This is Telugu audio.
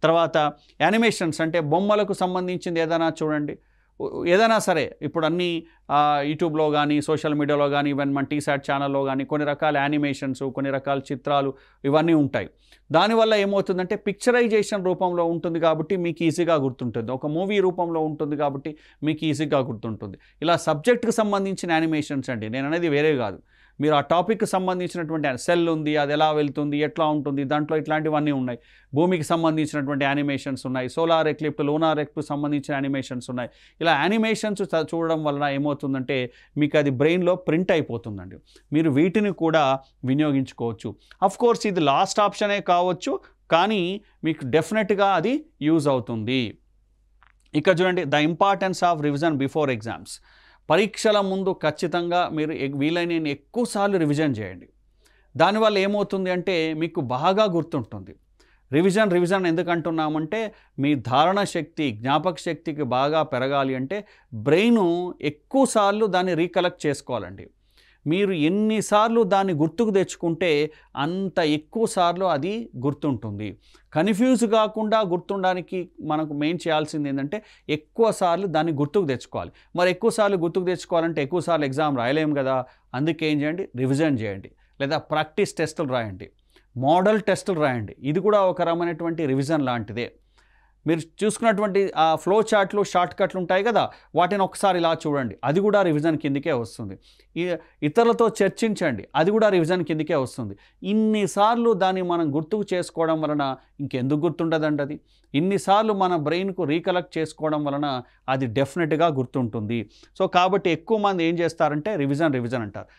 తర్వాత యానిమేషన్స్ అంటే బొమ్మలకు సంబంధించింది ఏదైనా చూడండి. ఏదైనా సరే ఇప్పుడు అన్నీ యూట్యూబ్లో కానీ సోషల్ మీడియాలో కానీ ఈవెన్ మన టీసాట్ ఛానల్లో కానీ కొన్ని రకాల యానిమేషన్స్ కొన్ని రకాల చిత్రాలు ఇవన్నీ ఉంటాయి. దానివల్ల ఏమవుతుందంటే పిక్చరైజేషన్ రూపంలో ఉంటుంది కాబట్టి మీకు ఈజీగా గుర్తుంటుంది. ఒక మూవీ రూపంలో ఉంటుంది కాబట్టి మీకు ఈజీగా గుర్తుంటుంది. ఇలా సబ్జెక్ట్కి సంబంధించిన యానిమేషన్స్ అండి, నేను అనేది వేరే కాదు. మీరు ఆ టాపిక్కి సంబంధించినటువంటి సెల్ ఉంది, అది ఎలా వెళ్తుంది, ఎట్లా ఉంటుంది, దాంట్లో ఇట్లాంటివన్నీ ఉన్నాయి. భూమికి సంబంధించినటువంటి యానిమేషన్స్ ఉన్నాయి, సోలార్ ఎక్లిప్ట్ లూనార్ ఎక్లిప్ట్ సంబంధించిన యానిమేషన్స్ ఉన్నాయి. ఇలా యానిమేషన్స్ చూడడం వలన ఏమవుతుందంటే మీకు అది బ్రెయిన్లో ప్రింట్ అయిపోతుందండి. మీరు వీటిని కూడా వినియోగించుకోవచ్చు. అఫ్కోర్స్ ఇది లాస్ట్ ఆప్షనే కావచ్చు, కానీ మీకు డెఫినెట్గా అది యూజ్ అవుతుంది. ఇక్కడ చూడండి, the importance of revision before exams. పరీక్షల ముందు ఖచ్చితంగా మీరు వీలైన ఎక్కువసార్లు రివిజన్ చేయండి. దానివల్ల ఏమవుతుంది అంటే మీకు బాగా గుర్తుంటుంది. రివిజన్ ఎందుకు అంటున్నామంటే మీ ధారణ శక్తి జ్ఞాపక శక్తికి బాగా పెరగాలి అంటే బ్రెయిన్ ఎక్కువసార్లు దాన్ని రీకలెక్ట్ చేసుకోవాలండి. మీరు ఎన్నిసార్లు దాన్ని గుర్తుకు తెచ్చుకుంటే అంత ఎక్కువసార్లు అది గుర్తుంటుంది. కన్ఫ్యూజ్ కాకుండా గుర్తుండడానికి మనకు మెయిన్ చేయాల్సింది ఏంటంటే ఎక్కువసార్లు దాన్ని గుర్తుకు తెచ్చుకోవాలి. మరి ఎక్కువసార్లు గుర్తుకు తెచ్చుకోవాలంటే ఎక్కువసార్లు ఎగ్జామ్ రాయలేము కదా. అందుకే ఏం చేయండి, రివిజన్ చేయండి, లేదా ప్రాక్టీస్ టెస్టులు రాయండి, మోడల్ టెస్టులు రాయండి. ఇది కూడా ఒక రకమైనటువంటి రివిజన్ లాంటిదే. మీరు చూసుకున్నటువంటి ఆ ఫ్లో చార్ట్లు షార్ట్ కట్లు ఉంటాయి కదా, వాటిని ఒకసారి ఇలా చూడండి, అది కూడా రివిజన్ కిందకే వస్తుంది. ఇతరులతో చర్చించండి, అది కూడా రివిజన్ కిందకే వస్తుంది. ఇన్నిసార్లు దాన్ని మనం గుర్తుకు చేసుకోవడం వలన ఇంకెందుకు గుర్తుండదండి అది. ఇన్నిసార్లు మన బ్రెయిన్కు రీకలెక్ట్ చేసుకోవడం వలన అది డెఫినెట్గా గుర్తుంటుంది. సో కాబట్టి ఎక్కువ మంది ఏం చేస్తారంటే రివిజన్ అంటారు.